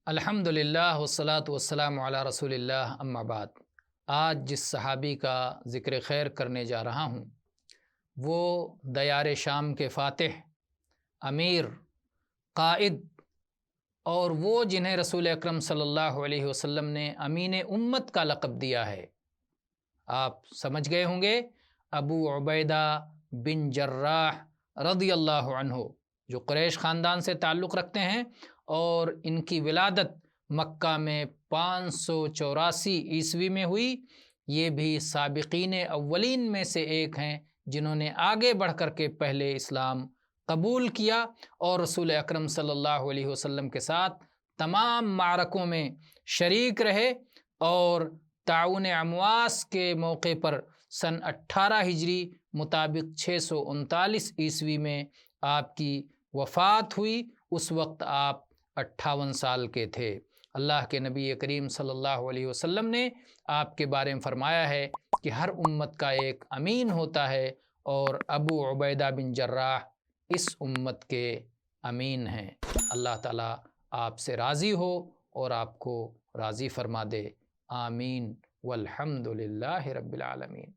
الحمدللہ والصلاۃ والسلام علی رسول اللہ اما بعد۔ آج جس صحابی کا ذکر خیر کرنے جا رہا ہوں وہ دیار شام کے فاتح، امیر، قائد اور وہ جنہیں رسول اکرم صلی اللہ علیہ وسلم نے امین امت کا لقب دیا ہے۔ آپ سمجھ گئے ہوں گے، ابو عبیدہ بن جراح رضی اللہ عنہ، جو قریش خاندان سے تعلق رکھتے ہیں اور ان کی ولادت مکہ میں 584 عیسوی میں ہوئی۔ یہ بھی سابقین اولین میں سے ایک ہیں جنہوں نے آگے بڑھ کر کے پہلے اسلام قبول کیا اور رسول اکرم صلی اللہ علیہ وسلم کے ساتھ تمام معرکوں میں شریک رہے، اور طاعون امواس کے موقع پر سن 18 ہجری مطابق 639 عیسوی میں آپ کی وفات ہوئی۔ اس وقت آپ 58 سال کے تھے۔ اللہ کے نبی کریم صلی اللہ علیہ وسلم نے آپ کے بارے میں فرمایا ہے کہ ہر امت کا ایک امین ہوتا ہے، اور ابو عبیدہ بن جراح اس امت کے امین ہیں۔ اللہ تعالیٰ آپ سے راضی ہو اور آپ کو راضی فرما دے۔ آمین والحمد للہ رب العالمین۔